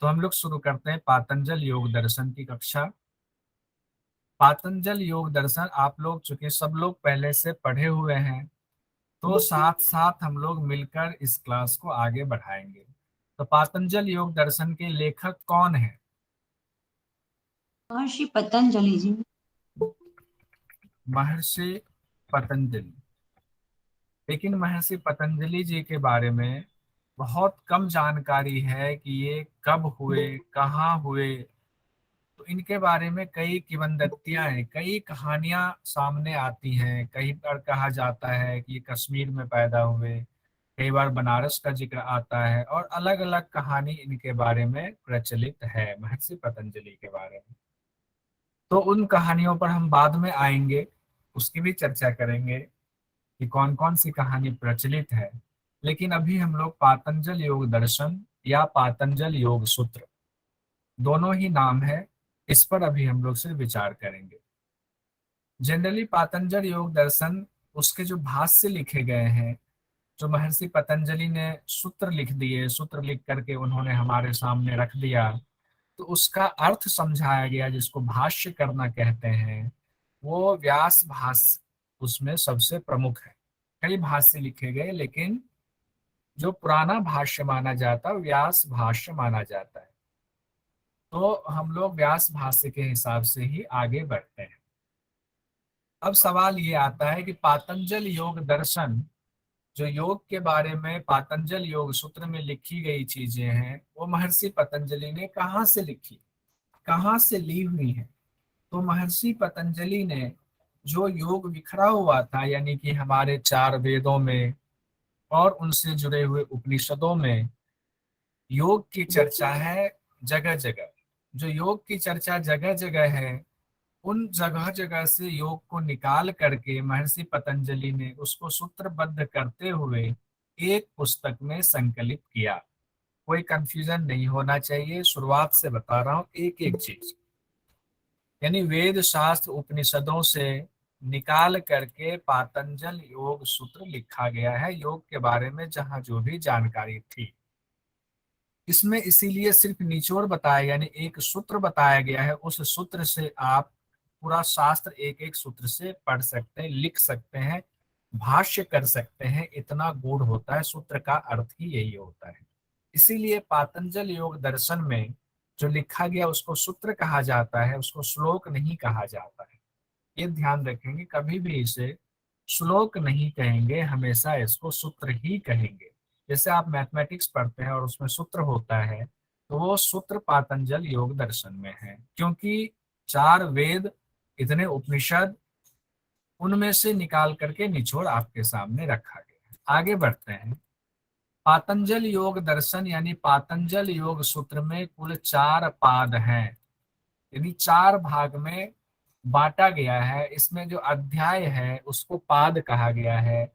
तो हम लोग शुरू करते हैं पातंजल योग दर्शन की कक्षा। पातंजल योग दर्शन आप लोग चूंकि सब लोग पहले से पढ़े हुए हैं, तो साथ साथ हम लोग मिलकर इस क्लास को आगे बढ़ाएंगे। तो पातंजल योग दर्शन के लेखक कौन है? महर्षि पतंजलि जी। महर्षि पतंजलि। लेकिन महर्षि पतंजलि जी के बारे में बहुत कम जानकारी है कि ये कब हुए, कहाँ हुए। तो इनके बारे में कई किंवदंतियां हैं, कई कहानियां सामने आती हैं। कई बार कहा जाता है कि ये कश्मीर में पैदा हुए, कई बार बनारस का जिक्र आता है, और अलग अलग कहानी इनके बारे में प्रचलित है महर्षि पतंजलि के बारे में। तो उन कहानियों पर हम बाद में आएंगे, उसकी भी चर्चा करेंगे कि कौन कौन सी कहानी प्रचलित है। लेकिन अभी हम लोग पातंजल योग दर्शन या पातंजल योग सूत्र, दोनों ही नाम है, इस पर अभी हम लोग से विचार करेंगे। जनरली पातंजल योग दर्शन, उसके जो भाष्य लिखे गए हैं, जो महर्षि पतंजलि ने सूत्र लिख दिए, सूत्र लिख करके उन्होंने हमारे सामने रख दिया, तो उसका अर्थ समझाया गया, जिसको भाष्य करना कहते हैं, वो व्यास भाष्य उसमें सबसे प्रमुख है। कई भाष्य लिखे गए, लेकिन जो पुराना भाष्य माना जाता है व्यास भाष्य माना जाता है। तो हम लोग व्यास भाष्य के हिसाब से ही आगे बढ़ते हैं। अब सवाल ये आता है कि पातंजल योग दर्शन, जो योग के बारे में पातंजल योग सूत्र में लिखी गई चीजें हैं, वो महर्षि पतंजलि ने कहाँ से लिखी, कहाँ से ली हुई है? तो महर्षि पतंजलि ने जो योग बिखरा हुआ था, यानी कि हमारे चार वेदों में और उनसे जुड़े हुए उपनिषदों में योग की चर्चा है जगह जगह। जो योग की चर्चा जगह जगह है, उन जगह जगह से योग को निकाल करके महर्षि पतंजलि ने उसको सूत्रबद्ध करते हुए एक पुस्तक में संकलित किया। कोई कंफ्यूजन नहीं होना चाहिए, शुरुआत से बता रहा हूं एक एक चीज। यानी वेद शास्त्र उपनिषदों से निकाल करके पातंजल योग सूत्र लिखा गया है, योग के बारे में जहां जो भी जानकारी थी। इसमें इसीलिए सिर्फ निचोड़ बताया, यानी एक सूत्र बताया गया है, उस सूत्र से आप पूरा शास्त्र एक एक सूत्र से पढ़ सकते हैं, लिख सकते हैं, भाष्य कर सकते हैं। इतना गूढ़ होता है, सूत्र का अर्थ ही यही होता है। इसीलिए पातंजल योग दर्शन में जो लिखा गया उसको सूत्र कहा जाता है, उसको श्लोक नहीं कहा जाता है। ये ध्यान रखेंगे, कभी भी इसे श्लोक नहीं कहेंगे, हमेशा इसको सूत्र ही कहेंगे। जैसे आप मैथमेटिक्स पढ़ते हैं और उसमें सूत्र होता है, तो वो सूत्र पातंजल योग दर्शन में है, क्योंकि चार वेद, इतने उपनिषद, उनमें से निकाल करके निचोड़ आपके सामने रखा गया है। आगे बढ़ते हैं। पातंजल योग दर्शन यानी पातंजल योग सूत्र में कुल चार पाद हैं, यानी चार भाग में बांटा गया है। इसमें जो अध्याय है उसको पाद कहा गया है।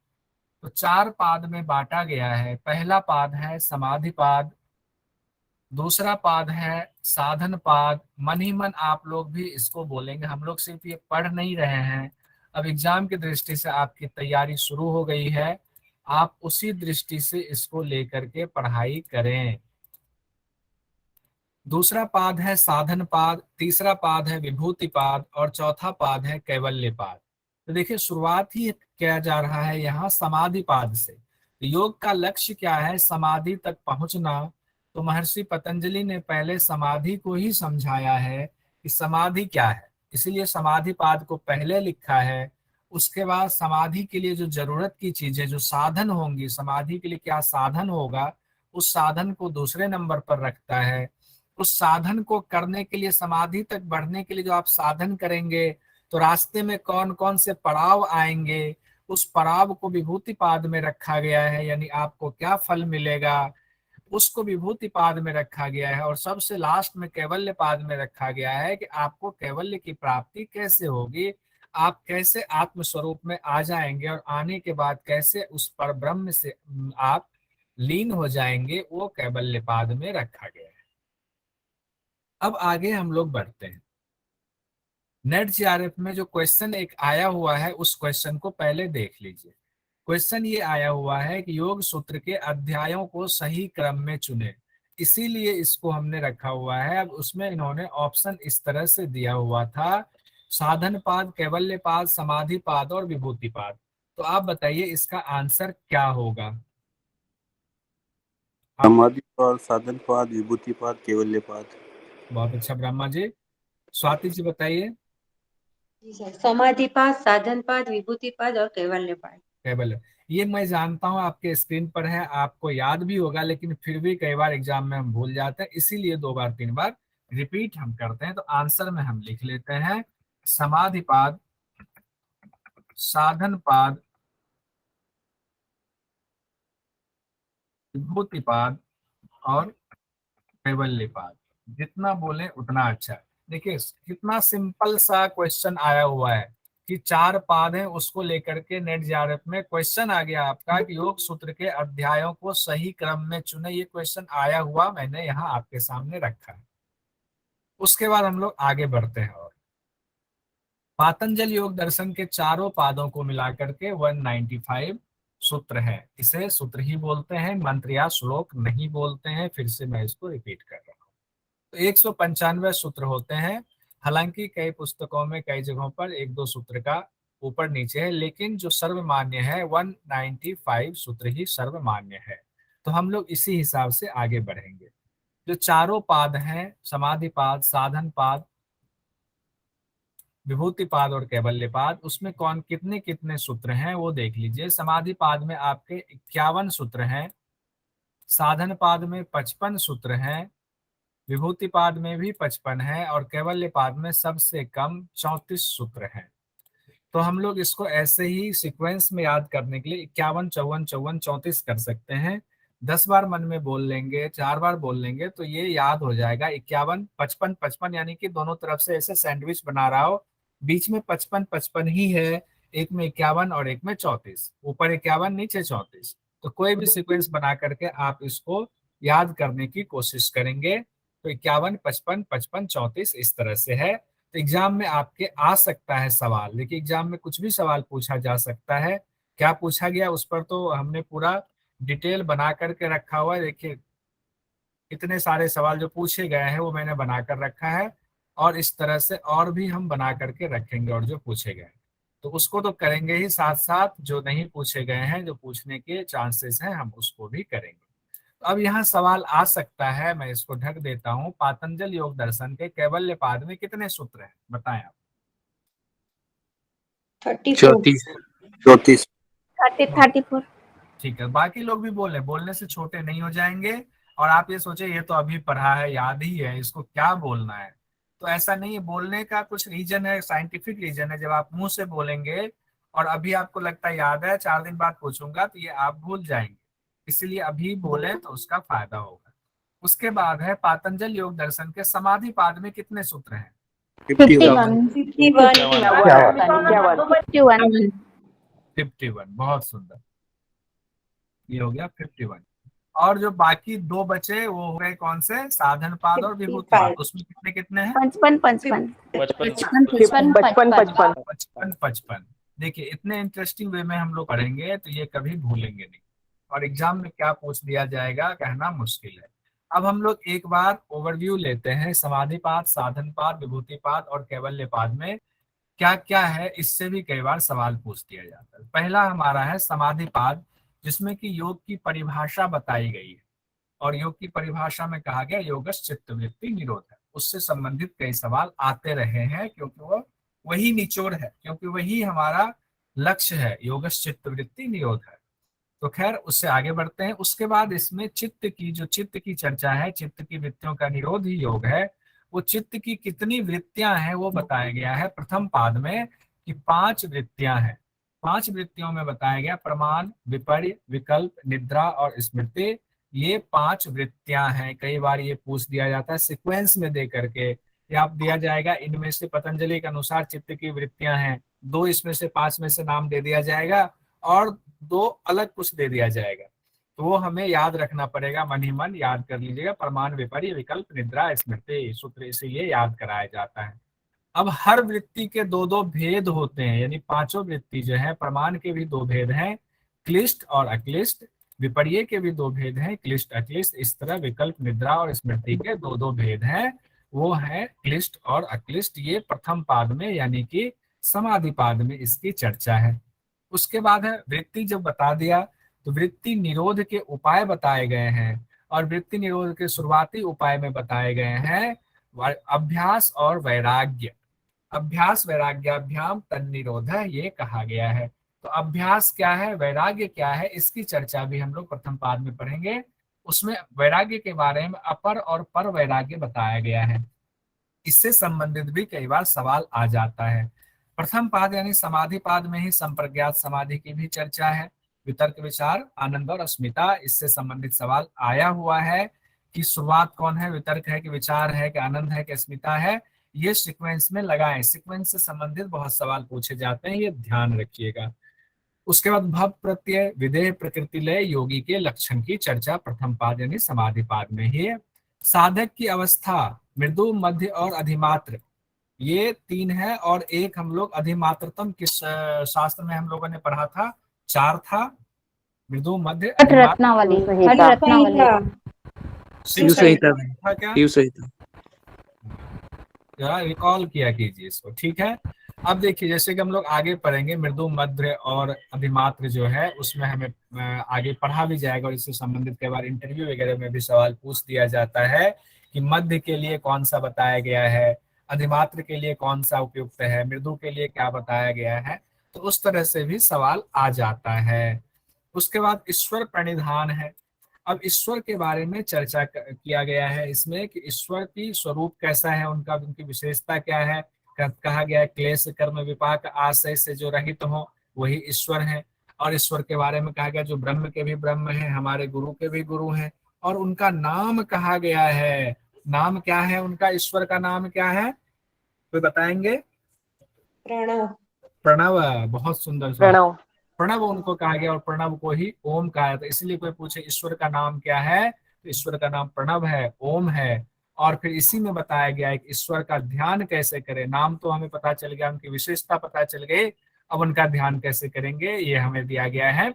तो चार पाद में बांटा गया है। पहला पाद है समाधि पाद, दूसरा पाद है साधन पाद। मन ही मन आप लोग भी इसको बोलेंगे, हम लोग सिर्फ ये पढ़ नहीं रहे हैं, अब एग्जाम की दृष्टि से आपकी तैयारी शुरू हो गई है, आप उसी दृष्टि से इसको लेकर के पढ़ाई करें। दूसरा पाद है साधन पाद, तीसरा पाद है विभूति पाद, और चौथा पाद है कैवल्य पाद। तो देखिए, शुरुआत ही किया जा रहा है यहाँ समाधि पाद से। तो योग का लक्ष्य क्या है? समाधि तक पहुंचना। तो महर्षि पतंजलि ने पहले समाधि को ही समझाया है कि समाधि क्या है, इसलिए समाधि पाद को पहले लिखा है। उसके बाद समाधि के लिए जो जरूरत की चीजें, जो साधन होंगी, समाधि के लिए क्या साधन होगा, उस साधन को दूसरे नंबर पर रखता है। उस साधन को करने के लिए, समाधि तक बढ़ने के लिए जो आप साधन करेंगे, तो रास्ते में कौन कौन से पड़ाव आएंगे, उस पड़ाव को विभूति पाद में रखा गया है, यानी आपको क्या फल मिलेगा, उसको विभूति पाद में रखा गया है। और सबसे लास्ट में कैवल्य पाद में रखा गया है कि आपको कैवल्य की प्राप्ति कैसे होगी, आप कैसे आत्म स्वरूप में आ जाएंगे, और आने के बाद कैसे उस पर ब्रह्म से आप लीन हो जाएंगे, वो कैवल्य पाद में रखा गया है। अब आगे हम लोग बढ़ते हैं। नेट जीआरएफ में जो क्वेश्चन एक आया हुआ है, उस क्वेश्चन को पहले देख लीजिए। क्वेश्चन ये आया हुआ है कि योग सूत्र के अध्यायों को सही क्रम में चुने। इसीलिए इसको हमने रखा हुआ है। अब उसमें इन्होंने ऑप्शन इस तरह से दिया हुआ था, साधन पाद, कैवल्य पाद, समाधि पाद और विभूति पाद। तो आप बताइए इसका आंसर क्या होगा। आप समाधि पाद, साधन पाद, विभूति पाद, कैवल्य पाद। बहुत अच्छा ब्रह्मा जी। स्वाति जी बताइए। जी सर, समाधि पाद, साधन पाद, विभूति पाद और कैवल्य पाद। कैवल्य, ये मैं जानता हूँ आपके स्क्रीन पर है, आपको याद भी होगा, लेकिन फिर भी कई बार एग्जाम में हम भूल जाते हैं, इसीलिए 2 बार 3 बार रिपीट हम करते हैं। तो आंसर में हम लिख लेते हैं समाधि पाद, साधन पाद, विभूति पाद और कैवल्य पाद। जितना बोले उतना अच्छा है। देखिए कितना सिंपल सा क्वेश्चन आया हुआ है कि 4 पाद है, उसको लेकर के नेट जेआरएफ में क्वेश्चन आ गया आपका कि योग सूत्र के अध्यायों को सही क्रम में चुने। ये क्वेश्चन आया हुआ मैंने यहाँ आपके सामने रखा है। उसके बाद हम लोग आगे बढ़ते हैं और पातंजल योग दर्शन के चारों पादों को मिलाकर के 195 सूत्र है। इसे सूत्र ही बोलते हैं, मंत्र या श्लोक नहीं बोलते हैं। फिर से मैं इसको रिपीट कर रहा हूँ। तो 195 सूत्र होते हैं। हालांकि कई पुस्तकों में कई जगहों पर 1-2 सूत्र का ऊपर नीचे है, लेकिन जो सर्वमान्य है 195 सूत्र ही सर्वमान्य है। तो हम लोग इसी हिसाब से आगे बढ़ेंगे। जो चारों पाद हैं, समाधि पाद, साधन पाद, विभूति पाद और कैवल्य पाद, उसमें कौन कितने कितने सूत्र हैं वो देख लीजिए। समाधि पाद में आपके 51 सूत्र हैं, साधन पाद में 55 सूत्र हैं, विभूति पाद में भी 55 है और कैवल्य पाद में सबसे कम 34 सूत्र हैं। तो हम लोग इसको ऐसे ही सीक्वेंस में याद करने के लिए 51, 54, 54, 34 कर सकते हैं। 10 बार मन में बोल लेंगे, 4 बार बोल लेंगे तो ये याद हो जाएगा। 51, 55, 55 यानी कि दोनों तरफ से ऐसे सैंडविच बना रहा हो, बीच में 55 55 ही है। एक में 51 और एक में 34, ऊपर 51 नीचे 34। तो कोई भी सीक्वेंस बना करके आप इसको याद करने की कोशिश करेंगे तो 51, 55, 55, 34 इस तरह से है। तो एग्जाम में आपके आ सकता है सवाल। देखिए एग्जाम में कुछ भी सवाल पूछा जा सकता है। क्या पूछा गया उस पर तो हमने पूरा डिटेल बना करके रखा हुआ है। देखिए इतने सारे सवाल जो पूछे गए हैं वो मैंने बनाकर रखा है, और इस तरह से और भी हम बना करके रखेंगे। और जो पूछे गए तो उसको तो करेंगे ही, साथ साथ जो नहीं पूछे गए हैं, जो पूछने के चांसेस हैं, हम उसको भी करेंगे। तो अब यहाँ सवाल आ सकता है, मैं इसको ढक देता हूँ। पातंजल योग दर्शन के कैवल्य पाद में कितने सूत्र हैं बताएं आप। 34। 34। 34। ठीक है, बाकी लोग भी बोले, बोलने से छोटे नहीं हो जाएंगे। और आप ये सोचे ये तो अभी पढ़ा है, याद ही है, इसको क्या बोलना है। तो ऐसा नहीं है, बोलने का कुछ रीजन है, साइंटिफिक रीजन है। जब आप मुंह से बोलेंगे और अभी आपको लगता है याद है, 4 दिन बाद पूछूंगा तो ये आप भूल जाएंगे। इसलिए अभी बोले तो उसका फायदा होगा। उसके बाद है पातंजल योग दर्शन के समाधि पाद में कितने सूत्र हैं। 51। 51, बहुत सुंदर, ये हो गया 51। और जो बाकी 2 बचे वो हो गए कौन से, साधन पाद और विभूति पाद। उसमें कितने कितने हैं, 55 55 55 55। देखिए इतने इंटरेस्टिंग वे में हम लोग पढ़ेंगे तो ये कभी भूलेंगे नहीं। और एग्जाम में क्या पूछ दिया जाएगा कहना मुश्किल है। अब हम लोग एक बार ओवरव्यू लेते हैं, समाधि पाद, साधन पाद, विभूति पाद और कैवल्य पाद में क्या क्या है। इससे भी कई बार सवाल पूछ दिया जाता है। पहला हमारा है समाधि पाद, जिसमें कि योग की परिभाषा बताई गई है। और योग की परिभाषा में कहा गया योगश चित्तवृत्ति निरोध है। उससे संबंधित कई सवाल आते रहे हैं, क्योंकि वो वही निचोड़ है, क्योंकि वही हमारा लक्ष्य है, योगश चित्तवृत्ति निरोध है। तो खैर उससे आगे बढ़ते हैं। उसके बाद इसमें चित्त की, जो चित्त की चर्चा है, चित्त की वृत्तियों का निरोध ही योग है। वो चित्त की कितनी वृत्तियां हैं वो बताया गया है प्रथम पाद में कि 5 वृत्तियां हैं। 5 वृत्तियों में बताया गया प्रमाण, विपर्य, विकल्प, निद्रा और स्मृति। ये 5 वृत्तियां हैं। कई बार ये पूछ दिया जाता है सिक्वेंस में दे करके, या आप दिया जाएगा इनमें से पतंजलि के अनुसार चित्त की वृत्तियां हैं, 2 इसमें से 5 में से नाम दे दिया जाएगा और 2 अलग कुछ दे दिया जाएगा। तो वो हमें याद रखना पड़ेगा, मन ही मन याद कर लीजिएगा। प्रमाण, विपर्य, विकल्प, निद्रा, स्मृति सूत्र इसीलिए याद कराया जाता है। अब हर वृत्ति के 2-2 भेद होते हैं, यानी 5 वृत्ति जो है, प्रमाण के भी 2 भेद हैं, क्लिष्ट और अक्लिष्ट। विपर्य के भी दो भेद हैं, क्लिष्ट अक्लिष्ट। इस तरह विकल्प निद्रा और स्मृति के दो दो भेद हैं, वो है क्लिष्ट और अक्लिष्ट। ये प्रथम पाद में यानी कि समाधि पाद में इसकी चर्चा है। उसके बाद है वृत्ति। जब बता दिया तो वृत्ति निरोध के उपाय बताए गए हैं, और वृत्ति निरोध के शुरुआती उपाय में बताए गए हैं अभ्यास और वैराग्य। अभ्यास वैराग्याभ्याम तन्निरोध ये कहा गया है। तो अभ्यास क्या है, वैराग्य क्या है, इसकी चर्चा भी हम लोग प्रथम पाद में पढ़ेंगे। उसमें वैराग्य के बारे में अपर और पर वैराग्य बताया गया है। इससे संबंधित भी कई बार सवाल आ जाता है। प्रथम पाद यानी समाधि पाद में ही संप्रज्ञात समाधि की भी चर्चा है। वितर्क विचार आनंद और अस्मिता, इससे संबंधित सवाल आया हुआ है कि शुरुआत कौन है, वितर्क है कि विचार है कि आनंद है कि अस्मिता है। ये सीक्वेंस में लगाएं, सीक्वेंस से संबंधित बहुत सवाल पूछे जाते हैं, ये ध्यान रखिएगा। उसके बाद भव प्रत्यय विधेय प्रकृति लय योगी के लक्षण की चर्चा प्रथम पाद यानी समाधि पाद में ही है। साधक की अवस्था मृदु मध्य और अधिमात्र, ये तीन है। और एक हम लोग अधिमात्रतम किस शास्त्र में हम लोगों ने पढ़ा था, चार था, मृदु मध्य हठ रत्नावली, हठ रत्नावली, शिव संहिता था क्या, शिव संहिता। जरा रिकॉल किया कीजिए इसको, ठीक है। अब देखिए जैसे कि हम लोग आगे पढ़ेंगे मृदु मध्य और अधिमात्र जो है उसमें हमें आगे पढ़ा भी जाएगा, और इससे संबंधित कई बार इंटरव्यू वगैरह में भी सवाल पूछ दिया जाता है कि मध्य के लिए कौन सा बताया गया है, अधिमात्र के लिए कौन सा उपयुक्त है, मृदु के लिए क्या बताया गया है। तो उस तरह से भी सवाल आ जाता है। उसके बाद ईश्वर प्रणिधान है। अब ईश्वर के बारे में चर्चा किया गया है इसमें कि ईश्वर की स्वरूप कैसा है, उनका उनकी विशेषता क्या है। कहा गया है क्लेश कर्म विपाक आशय से जो रहित हो वही ईश्वर है। और ईश्वर के बारे में कहा गया जो ब्रह्म के भी ब्रह्म है, हमारे गुरु के भी गुरु हैं। और उनका नाम कहा गया है, नाम क्या है उनका, ईश्वर का नाम क्या है, कोई बताएंगे? प्रणव। प्रणव, बहुत सुंदर प्रणव। प्रणव उनको कहा गया, और प्रणव को ही ओम कहा जाता है। इसलिए कोई पूछे ईश्वर का नाम क्या है, तो ईश्वर का नाम प्रणव है, ओम है। और फिर इसी में बताया गया है कि ईश्वर का ध्यान कैसे करें। नाम तो हमें पता चल गया, उनकी विशेषता पता चल गई, अब उनका ध्यान कैसे करेंगे ये हमें दिया गया है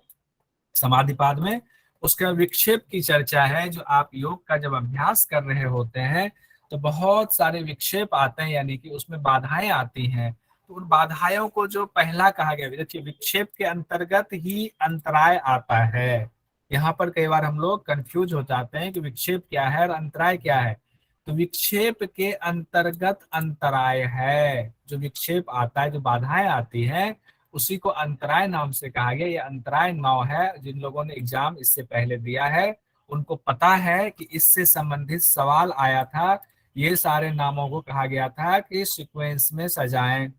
समाधि पाद में। उसके बाद विक्षेप की चर्चा है। जो आप योग का जब अभ्यास कर रहे होते हैं तो बहुत सारे विक्षेप आते हैं, यानी कि उसमें बाधाएं आती हैं। तो उन बाधाओं को जो पहला कहा गया, देखिए विक्षेप के अंतर्गत ही अंतराय आता है। यहाँ पर कई बार हम लोग कंफ्यूज हो जाते हैं कि विक्षेप क्या है और अंतराय क्या है। तो विक्षेप के अंतर्गत अंतराय है, जो विक्षेप आता है, जो बाधाएं आती है, उसी को अंतराय नाम से कहा गया। ये अंतराय 9 है। जिन लोगों ने एग्जाम इससे पहले दिया है उनको पता है कि इससे संबंधित सवाल आया था। ये सारे नामों को कहा गया था कि सीक्वेंस में सजाएं।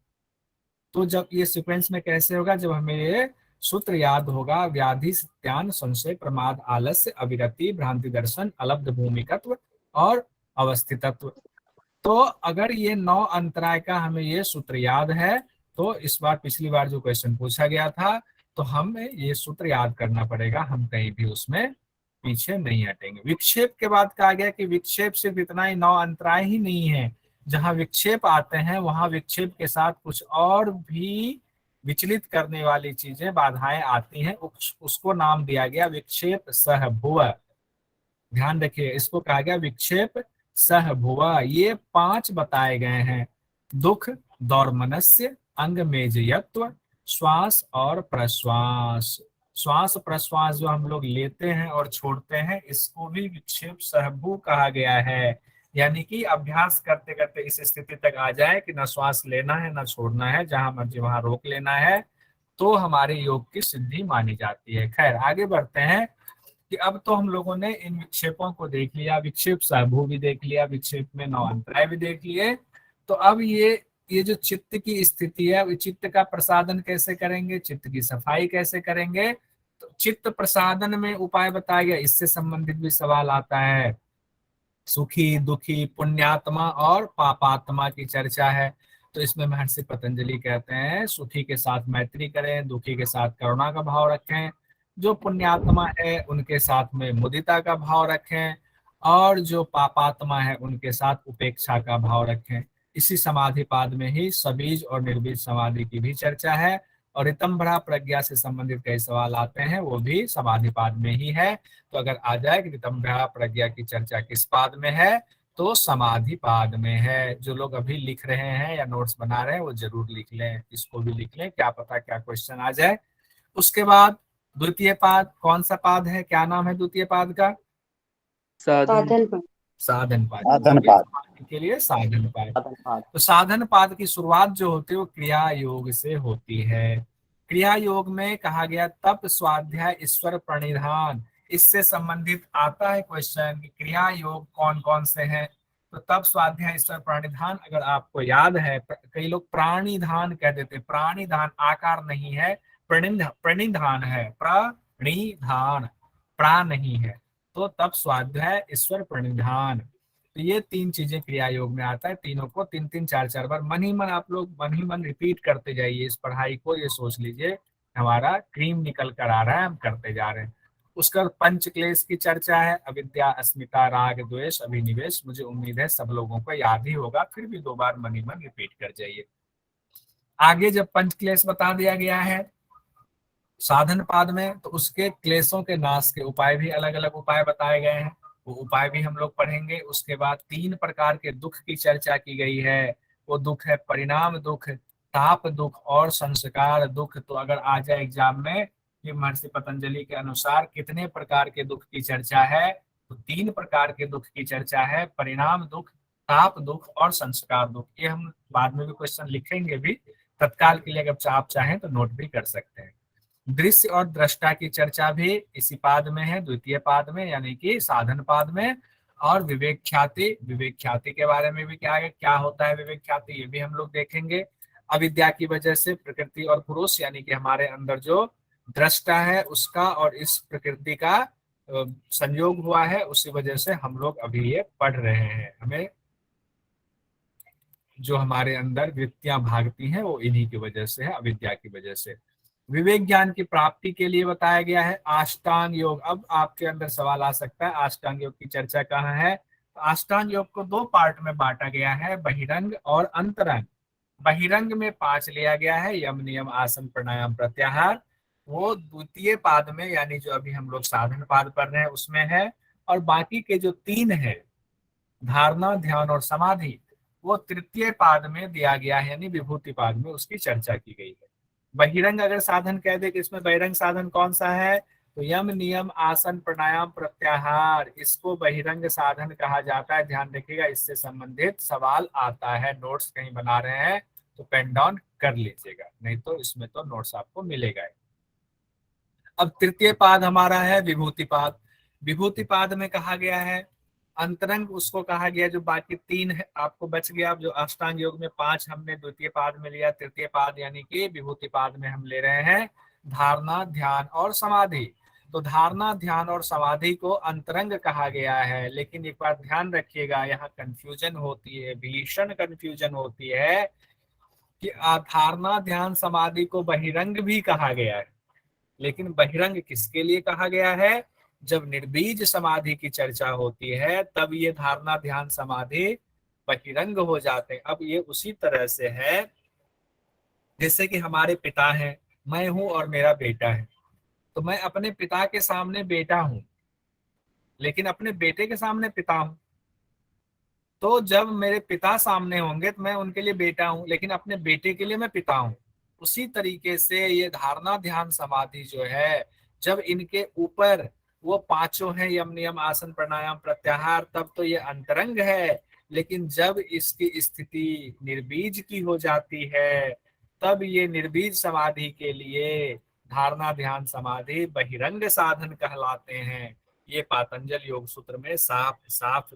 तो जब ये सीक्वेंस में कैसे होगा, जब हमें ये सूत्र याद होगा, व्याधि सत्यान संशय प्रमाद आलस्य अविरति भ्रांति दर्शन अलब्ध भूमिकत्व और अवस्थितत्व। तो अगर ये 9 अंतराय का हमें ये सूत्र याद है तो इस बार पिछली बार जो क्वेश्चन पूछा गया था तो हमें ये सूत्र याद करना पड़ेगा, हम कहीं भी उसमें पीछे नहीं हटेंगे। विक्षेप के बाद कहा गया कि विक्षेप सिर्फ इतना ही 9 अंतराय ही नहीं है, जहां विक्षेप आते हैं वहां विक्षेप के साथ कुछ और भी विचलित करने वाली चीजें बाधाएं आती हैं, उसको नाम दिया गया विक्षेप सहभुव। ध्यान रखिए, इसको कहा गया विक्षेप सहभुव। ये 5 बताए गए हैं, दुख, दौर्मनस्य, अंग मेजयत्व, श्वास और प्रश्वास। श्वास प्रश्वास जो हम लोग लेते हैं और छोड़ते हैं, इसको भी विक्षेप सहभुव कहा गया है। यानी कि अभ्यास करते करते इस स्थिति तक आ जाए कि न श्वास लेना है न छोड़ना है, जहां मर्जी वहां रोक लेना है, तो हमारे योग की सिद्धि मानी जाती है। खैर आगे बढ़ते हैं कि अब तो हम लोगों ने इन विक्षेपों को देख लिया, विक्षेप सहभुव भी देख लिया, विक्षेप में 9 अंतराय भी देख लिए। तो अब ये जो चित्त की स्थिति है, चित्त का प्रसादन कैसे करेंगे, चित्त की सफाई कैसे करेंगे। तो चित्त प्रसादन में उपाय बताया गया, इससे संबंधित भी सवाल आता है। सुखी, दुखी, पुण्यात्मा और पापात्मा की चर्चा है। तो इसमें महर्षि पतंजलि कहते हैं सुखी के साथ मैत्री करें, दुखी के साथ करुणा का भाव रखें, जो पुण्यात्मा है उनके साथ में मुदिता का भाव रखें, और जो पापात्मा है उनके साथ उपेक्षा का भाव रखें। इसी समाधि पाद में ही सबीज और निर्बीज समाधि की भी चर्चा है। और ऋतंभरा प्रज्ञा से संबंधित कई सवाल आते हैं, वो भी समाधिपाद में ही है। तो अगर आ जाए कि ऋतंभरा प्रज्ञा की चर्चा किस पाद में है, तो समाधिपाद में है। जो लोग अभी लिख रहे हैं या नोट्स बना रहे हैं वो जरूर लिख लें, इसको भी लिख लें, क्या पता क्या क्वेश्चन आ जाए। उसके बाद द्वितीय पाद कौन सा पाद है, क्या नाम है द्वितीय पाद का? साधन पाद। साधन पाद। साधन पाद। समाधि के लिए साधन पाद। साधन पाद। तो साधन पाद की शुरुआत जो होती है वो क्रिया योग से होती है। क्रिया योग में कहा गया तप स्वाध्याय ईश्वर प्रणिधान, इससे संबंधित आता है क्वेश्चन कि क्रिया योग कौन कौन से हैं। तो तप स्वाध्याय ईश्वर प्रणिधान अगर आपको याद है, कई लोग प्राणिधान कह देते, प्राणिधान आकार नहीं है, प्रणिधान है, प्रणिधान, प्रा नहीं है। तो तप स्वाध्याय ईश्वर प्रणिधान, तो ये तीन चीजें क्रिया योग में आता है। तीनों को तीन तीन चार चार बार मन ही मन आप लोग मन ही मन रिपीट करते जाइए इस पढ़ाई को। ये सोच लीजिए हमारा क्रीम निकल कर आ रहा है, हम करते जा रहे हैं। उसका पंच क्लेश की चर्चा है, अविद्या, अस्मिता, राग, द्वेष, अभिनिवेश। मुझे उम्मीद है सब लोगों को याद ही होगा, फिर भी दो बार मन ही मन रिपीट कर जाइए। आगे जब पंच क्लेश बता दिया गया है साधन पाद में, तो उसके क्लेशों के नाश के उपाय भी अलग अलग उपाय बताए गए हैं, वो उपाय भी हम लोग पढ़ेंगे। उसके बाद तीन प्रकार के दुख की चर्चा की गई है, वो दुख है परिणाम दुख, ताप दुख और संस्कार दुख। तो अगर आ जाए एग्जाम में कि महर्षि पतंजलि के अनुसार कितने प्रकार के दुख की चर्चा है, तो तीन प्रकार के दुख की चर्चा है, परिणाम दुख, ताप दुख और संस्कार दुख। ये हम बाद में भी क्वेश्चन लिखेंगे भी, तत्काल के लिए अगर आप चाहें तो नोट भी कर सकते हैं। दृश्य और दृष्टा की चर्चा भी इसी पाद में है, द्वितीय पाद में, यानी कि साधन पाद में। और विवेक ख्याति, विवेक ख्याति के बारे में भी क्या होता है विवेक ख्याति, ये भी हम लोग देखेंगे। अविद्या की वजह से प्रकृति और पुरुष, यानी कि हमारे अंदर जो दृष्टा है उसका और इस प्रकृति का संयोग हुआ है, उसी वजह से हम लोग अभी ये पढ़ रहे हैं। हमें जो हमारे अंदर वृत्तियां भागती हैं वो इन्हीं की वजह से है, अविद्या की वजह से। विवेक ज्ञान की प्राप्ति के लिए बताया गया है अष्टांग योग। अब आपके अंदर सवाल आ सकता है अष्टांग योग की चर्चा कहाँ है। तो अष्टांग योग को दो पार्ट में बांटा गया है, बहिरंग और अंतरंग। बहिरंग में 5 लिया गया है, यम नियम आसन प्राणायाम प्रत्याहार, वो द्वितीय पाद में, यानी जो अभी हम लोग साधन पाद पढ़ रहे हैं उसमें है। और बाकी के जो 3 है, धारणा, ध्यान और समाधि, वो तृतीय पाद में दिया गया है, यानी विभूति पाद में उसकी चर्चा की गई है। बहिरंग अगर साधन कह दे कि इसमें बहिरंग साधन कौन सा है, तो यम नियम आसन प्राणायाम प्रत्याहार, इसको बहिरंग साधन कहा जाता है। ध्यान रखिएगा, इससे संबंधित सवाल आता है, नोट्स कहीं बना रहे हैं तो पेन डाउन कर लीजिएगा, नहीं तो इसमें तो नोट्स आपको मिलेगा। अब तृतीय पाद हमारा है विभूति पाद। विभूति पाद में कहा गया है अंतरंग, उसको कहा गया जो बाकी 3 है आपको बच गया। जो अष्टांग योग में 5 हमने द्वितीय पाद में लिया, तृतीय पाद यानी कि विभूति पाद में हम ले रहे हैं धारणा, ध्यान और समाधि। तो धारणा, ध्यान और समाधि को अंतरंग कहा गया है। लेकिन एक बात ध्यान रखिएगा, यहाँ कंफ्यूजन होती है, भीषण कंफ्यूजन होती है कि धारणा, ध्यान, समाधि को बहिरंग भी कहा गया है। लेकिन बहिरंग किसके लिए कहा गया है? जब निर्बीज समाधि की चर्चा होती है तब ये धारणा, ध्यान, समाधि बहिरंग हो जाते हैं। अब ये उसी तरह से है जैसे कि हमारे पिता हैं, मैं हूं और मेरा बेटा है। तो मैं अपने पिता के सामने बेटा हूं, लेकिन अपने बेटे के सामने पिता हूं। तो जब मेरे पिता सामने होंगे तो मैं उनके लिए बेटा हूं, लेकिन अपने बेटे के लिए मैं पिता हूं। उसी तरीके से ये धारणा, ध्यान, समाधि जो है, जब इनके ऊपर वो 5 हैं, यम नियम आसन प्राणायाम प्रत्याहार, तब तो ये अंतरंग है। लेकिन जब इसकी स्थिति निर्बीज की हो जाती है तब ये निर्बीज समाधि के लिए धारणा, ध्यान, समाधि बहिरंग साधन कहलाते हैं। ये पातंजल योग सूत्र में साफ साफ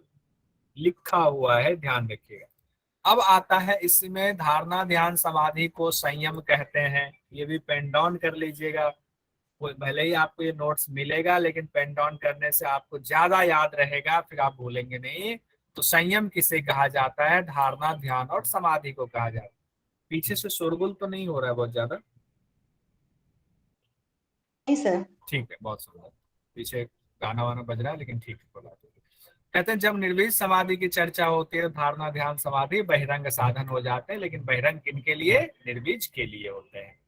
लिखा हुआ है, ध्यान रखिएगा। अब आता है इसमें धारणा, ध्यान, समाधि को संयम कहते हैं। ये भी पेन डाउन कर लीजिएगा, भले ही आपको ये नोट्स मिलेगा लेकिन पेन डाउन करने से आपको ज्यादा याद रहेगा, फिर आप भूलेंगे नहीं। तो संयम किसे कहा जाता है? धारणा, ध्यान और समाधि को कहा जाता है। पीछे से शोरगुल तो नहीं हो रहा है बहुत ज्यादा? नहीं सर। ठीक है, बहुत सुंदर। पीछे गाना वाना बज रहा है लेकिन ठीक है, बोला। कहते हैं जब निर्विष समाधि की चर्चा होती है, धारणा, ध्यान, समाधि बहिरंग साधन हो जाते हैं। लेकिन बहिरंग किन के लिए? निर्विज के लिए होते हैं।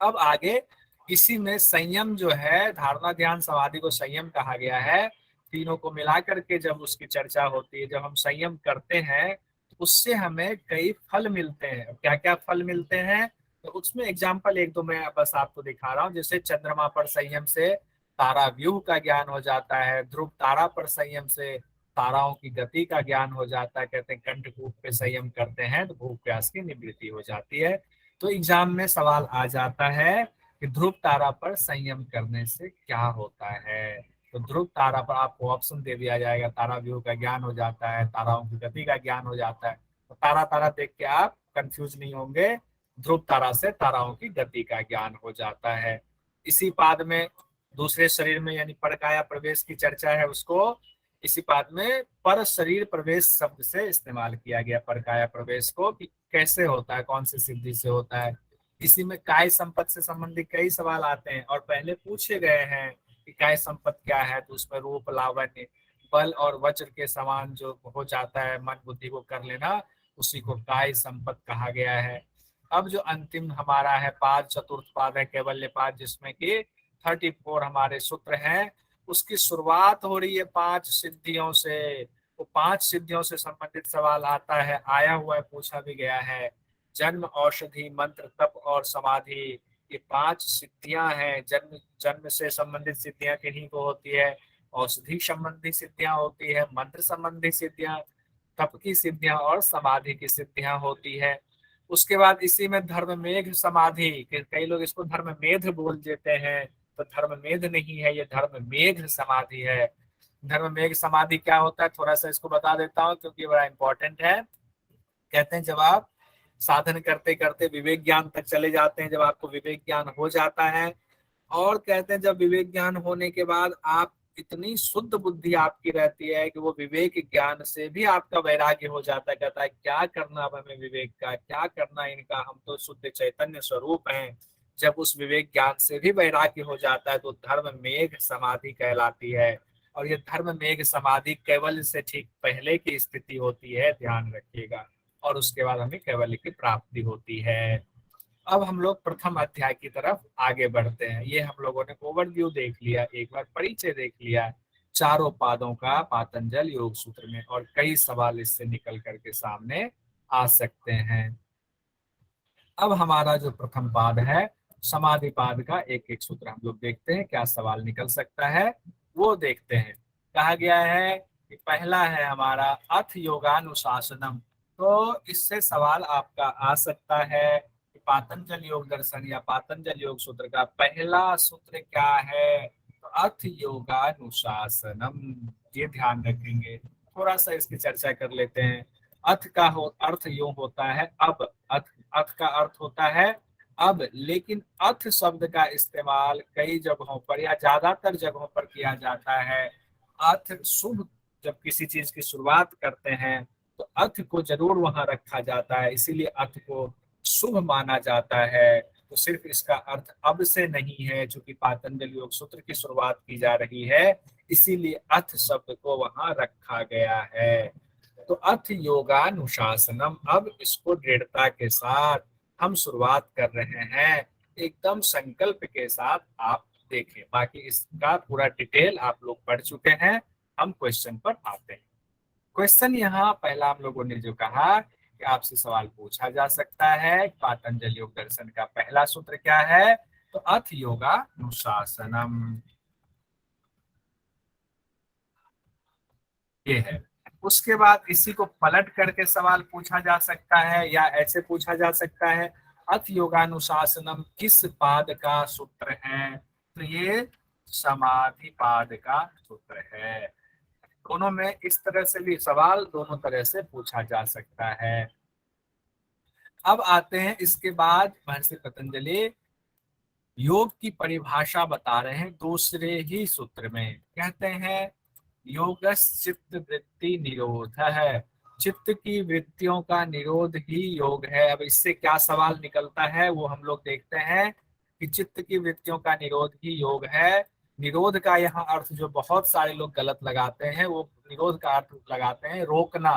अब आगे इसी में संयम जो है, धारणा ध्यान समाधि को संयम कहा गया है। तीनों को मिला करके जब उसकी चर्चा होती है, जब हम संयम करते हैं तो उससे हमें कई फल मिलते हैं। क्या क्या फल मिलते हैं, तो उसमें एग्जाम्पल एक दो मैं बस आपको दिखा रहा हूँ। जैसे चंद्रमा पर संयम से तारा व्यूह का ज्ञान हो जाता है, ध्रुव तारा पर संयम से ताराओं की गति का ज्ञान हो जाता है। कहते हैं कंठकूट पे संयम करते हैं तो भूख प्यास की निवृत्ति हो जाती है। तो एग्जाम में सवाल आ जाता है कि ध्रुव तारा पर संयम करने से क्या होता है। तो ध्रुव तारा पर आपको ऑप्शन दे दिया जाएगा, तारा व्यूह का ज्ञान हो जाता है, ताराओं की गति का ज्ञान हो जाता है। तो तारा तारा देख के आप कंफ्यूज नहीं होंगे, ध्रुव तारा से ताराओं की गति का ज्ञान हो जाता है। इसी पाद में दूसरे शरीर में यानी परकाया प्रवेश की चर्चा है, उसको इसी पाद में पर शरीर प्रवेश शब्द से इस्तेमाल किया गया परकाया प्रवेश को, कि कैसे होता है, कौन सी सिद्धि से होता है। इसी में काय संपत्ति से संबंधित कई सवाल आते हैं और पहले पूछे गए हैं कि काय संपत्ति क्या है। तो उसमें रूप लावण्य बल और वज्र के समान जो हो जाता है, मन बुद्धि को कर लेना, उसी को काय संपत्ति कहा गया है। अब जो अंतिम हमारा है पाद, चतुर्थ पाद है कैवल्य पाद, जिसमें कि 34 हमारे सूत्र हैं। उसकी शुरुआत हो रही है 5 सिद्धियों से। वो 5 सिद्धियों से संबंधित सवाल आता है, आया हुआ है, पूछा भी गया है। जन्म, औषधि, मंत्र, तप और समाधि, ये 5 सिद्धियां हैं। जन्म से संबंधित सिद्धियां किन्हीं को होती है, औषधि संबंधी सिद्धियां होती है, मंत्र संबंधी सिद्धियां, तप की सिद्धियां और समाधि की सिद्धियां होती है। उसके बाद इसी में धर्म मेघ समाधि, कई लोग इसको धर्म मेध बोल देते हैं, तो धर्म मेध नहीं है, ये धर्म मेघ समाधि है। धर्म मेघ समाधि क्या होता है, थोड़ा सा इसको बता देता हूँ क्योंकि बड़ा इंपॉर्टेंट है। कहते हैं जब आप साधन करते करते विवेक ज्ञान तक चले जाते हैं, जब आपको विवेक ज्ञान हो जाता है, और कहते हैं जब विवेक ज्ञान होने के बाद आप इतनी शुद्ध बुद्धि आपकी रहती है कि वो विवेक ज्ञान से भी आपका वैराग्य हो जाता है। कहता है क्या करना अब हमें विवेक का, क्या करना इनका, हम तो शुद्ध चैतन्य स्वरूप हैं। जब उस विवेक ज्ञान से भी वैराग्य हो जाता है तो धर्म मेघ समाधि कहलाती है। और ये धर्म मेघ समाधि कैवल्य से ठीक पहले की स्थिति होती है, ध्यान रखिएगा। और उसके बाद हमें कैवल्य की प्राप्ति होती है। अब हम लोग प्रथम अध्याय की तरफ आगे बढ़ते हैं। ये हम लोगों ने ओवरव्यू देख लिया, एक बार परिचय देख लिया चारों पादों का पातंजल योग सूत्र में, और कई सवाल इससे निकल करके सामने आ सकते हैं। अब हमारा जो प्रथम पाद है समाधि पाद का एक एक सूत्र हम लोग देखते हैं, क्या सवाल निकल सकता है वो देखते हैं। कहा गया है कि पहला है हमारा अथ योगानुशासनम। तो इससे सवाल आपका आ सकता है कि पातंजल योग दर्शन या पातंजल योग सूत्र का पहला सूत्र क्या है, तो अथ योगानुशासनम, ये ध्यान रखेंगे। थोड़ा सा इसकी चर्चा कर लेते हैं। अर्थ का अर्थ यूं होता है अब, अर्थ का अर्थ होता है अब, लेकिन अर्थ शब्द का इस्तेमाल कई जगहों पर या ज्यादातर जगहों पर किया जाता है। अर्थ शुभ, जब किसी चीज की शुरुआत करते हैं तो अर्थ को जरूर वहां रखा जाता है, इसीलिए अर्थ को शुभ माना जाता है। तो सिर्फ इसका अर्थ अब से नहीं है, चूंकि पातंजल योग सूत्र की शुरुआत की जा रही है, इसीलिए अर्थ शब्द को वहां रखा गया है। तो अर्थ योगानुशासनम, अब इसको दृढ़ता के साथ हम शुरुआत कर रहे हैं, एकदम संकल्प के साथ आप देखें। बाकी इसका पूरा डिटेल आप लोग पढ़ चुके हैं। हम क्वेश्चन पर आते हैं। क्वेश्चन यहाँ पहला हम लोगों ने जो कहा कि आपसे सवाल पूछा जा सकता है, पातंजल योग दर्शन का पहला सूत्र क्या है, तो अर्थ योगानुशासनम, ये है। उसके बाद इसी को पलट करके सवाल पूछा जा सकता है या ऐसे पूछा जा सकता है, अथ योगानुशासनम किस पाद का सूत्र है, तो ये समाधि पाद का सूत्र है। दोनों में इस तरह से भी सवाल दोनों तरह से पूछा जा सकता है। अब आते हैं इसके बाद महर्षि पतंजलि योग की परिभाषा बता रहे हैं दूसरे ही सूत्र में। कहते हैं योगश्चित्त वृत्ति निरोध है, चित्त की वृत्तियों का निरोध ही योग है। अब इससे क्या सवाल निकलता है वो हम लोग देखते हैं कि चित्त की वृत्तियों का निरोध ही योग है। निरोध का यहाँ अर्थ जो बहुत सारे लोग गलत लगाते हैं, वो निरोध का अर्थ लगाते हैं रोकना।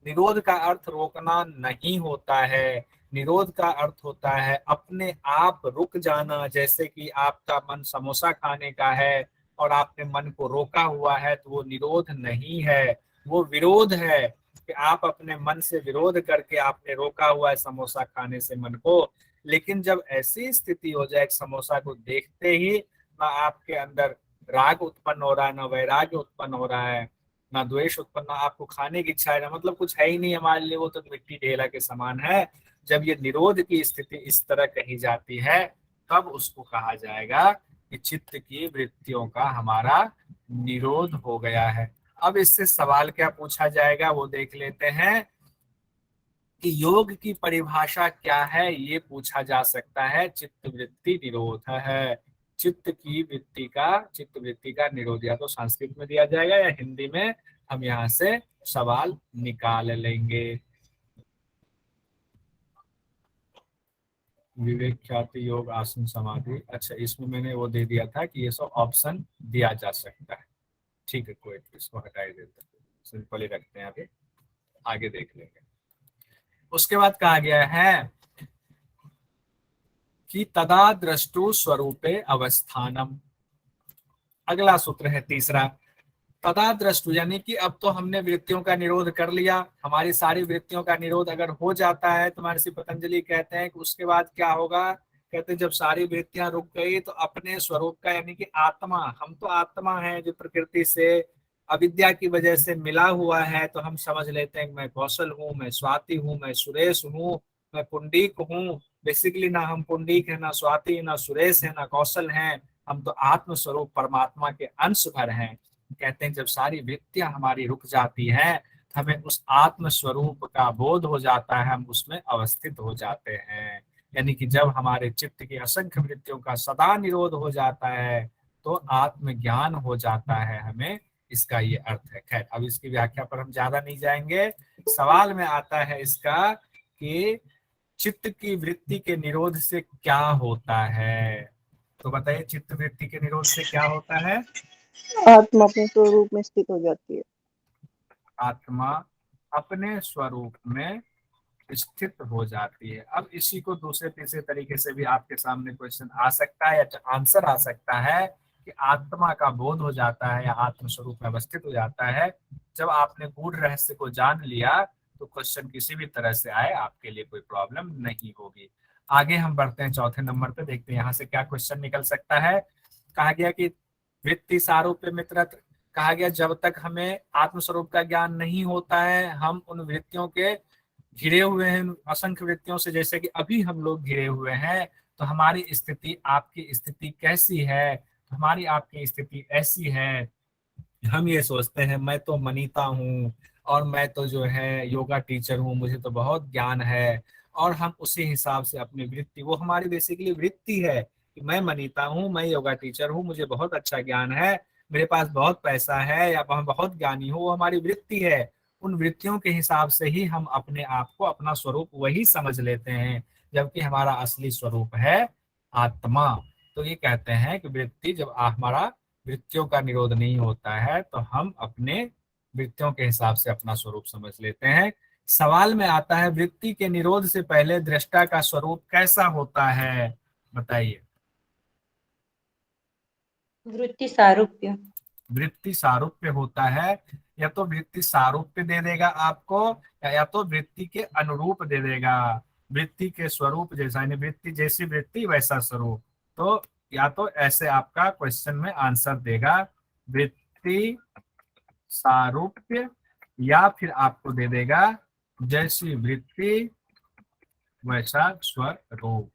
निरोध का अर्थ रोकना नहीं होता है। निरोध का अर्थ होता है अपने आप रुक जाना। जैसे कि आपका मन समोसा खाने का है और आपने मन को रोका हुआ है, तो वो निरोध नहीं है, वो विरोध है कि आप अपने मन से विरोध करके आपने रोका हुआ है समोसा खाने से मन को। लेकिन जब ऐसी स्थिति हो जाए, समोसा को देखते ही ना आपके अंदर राग उत्पन्न हो रहा है, ना वैराग्य उत्पन्न हो रहा है, ना द्वेष उत्पन्न, ना आपको खाने की इच्छा है, ना मतलब कुछ है ही नहीं हमारे लिए, वो तो मिट्टी ढेला के समान है। जब ये निरोध की स्थिति इस तरह कही जाती है, तब उसको कहा जाएगा कि चित्त की वृत्तियों का हमारा निरोध हो गया है। अब इससे सवाल क्या पूछा जाएगा वो देख लेते हैं कि योग की परिभाषा क्या है, ये पूछा जा सकता है। चित्त वृत्ति निरोध है। चित्त वृत्ति का निरोध या तो संस्कृत में दिया जाएगा या हिंदी में हम यहाँ से सवाल निकाल लेंगे। विवेक, ख्याति, योग, आसन, समाधि। अच्छा, इसमें मैंने वो दे दिया था कि ये सब ऑप्शन दिया जा सकता है। ठीक है, कोई इसको हटा ही देते हैं, सिंपल ही रखते हैं, अभी आगे देख लेंगे। उसके बाद कहा गया है कि तदा द्रष्टु स्वरूपे अवस्थानम। अगला सूत्र है तीसरा, तदा द्रष्टु, यानी कि अब तो हमने वृत्तियों का निरोध कर लिया। हमारी सारी वृत्तियों का निरोध अगर हो जाता है तो महर्षि पतंजलि कहते हैं कि उसके बाद क्या होगा। कहते हैं जब सारी वृत्तियां रुक गई तो अपने स्वरूप का, यानी कि आत्मा, हम तो आत्मा है जो प्रकृति से अविद्या की वजह से मिला हुआ है, तो हम समझ लेते हैं मैं कौशल हूँ, मैं स्वाति हूँ, मैं सुरेश हूँ, मैं पुंडीक हूँ। बेसिकली ना हम पुंडीक है, ना स्वाति, ना सुरेश है, ना कौशल हैं, हम तो आत्म स्वरूप परमात्मा के अंश भर हैं। कहते हैं जब सारी वृत्तियां हमारी रुक जाती हैं, हमें उस आत्म स्वरूप का बोध हो जाता है, हम उसमें अवस्थित हो जाते हैं। यानी कि जब हमारे चित्त की असंख्य वृत्तियों का सदा निरोध हो जाता है तो आत्मज्ञान हो जाता है, हमें इसका ये अर्थ है। खैर, अब इसकी व्याख्या पर हम ज्यादा नहीं जाएंगे। सवाल में आता है इसका कि चित्त की वृत्ति के निरोध से क्या होता है। तो बताइए, चित्त वृत्ति के निरोध से क्या होता है? आत्मा अपने स्वरूप में स्थित हो जाती है। आत्मा अपने स्वरूप में स्थित हो जाती है। अब इसी को दूसरे तीसरे तरीके से भी आपके सामने क्वेश्चन आ सकता है या आंसर आ सकता है कि आत्मा का बोध हो जाता है या आत्म स्वरूप में अवस्थित हो जाता है जब आपने गूढ़ रहस्य को जान लिया, तो क्वेश्चन किसी भी तरह से आए आपके लिए कोई प्रॉब्लम नहीं होगी। आगे हम बढ़ते हैं चौथे नंबर पे, देखते हैं यहाँ से क्या क्वेश्चन निकल सकता है। कहा गया कि वृत्ति सारूप्य मित्रत्व, कहा गया जब तक हमें आत्मस्वरूप का ज्ञान नहीं होता है, हम उन वृत्तियों के घिरे हुए हैं, असंख्य वृत्तियों से, जैसे कि अभी हम लोग घिरे हुए हैं। तो हमारी स्थिति, आपकी स्थिति कैसी है? तो हमारी आपकी स्थिति ऐसी है, हम ये सोचते हैं मैं तो मनीता हूँ और मैं तो जो है योगा टीचर हूँ, मुझे तो बहुत ज्ञान है, और हम उसी हिसाब से अपनी वृत्ति, वो हमारी बेसिकली वृत्ति है कि मैं मनीता हूँ, मैं योगा टीचर हूँ, मुझे बहुत अच्छा ज्ञान है, मेरे पास बहुत पैसा है, या मैं बहुत ज्ञानी हूँ, वो हमारी वृत्ति है। उन वृत्तियों के हिसाब से ही हम अपने आप को, अपना स्वरूप वही समझ लेते हैं, जबकि हमारा असली स्वरूप है आत्मा। तो ये कहते हैं कि वृत्ति, जब हमारा वृत्तियों का निरोध नहीं होता है तो हम अपने वृत्तियों के हिसाब से अपना स्वरूप समझ लेते हैं। सवाल में आता है वृत्ति के निरोध से पहले दृष्टा का स्वरूप कैसा होता है, बताइए। वृत्ति सारूप्य। वृत्ति सारूप्य होता है, या तो वृत्ति सारूप्य दे देगा आपको, या तो वृत्ति के अनुरूप दे देगा। वृत्ति के स्वरूप जैसा, यानी वृत्ति जैसी वृत्ति वैसा स्वरूप। तो या तो ऐसे आपका क्वेश्चन में आंसर देगा वृत्ति सारूप्य, या फिर आपको दे देगा जैसी वृत्ति वैसा स्वरूप।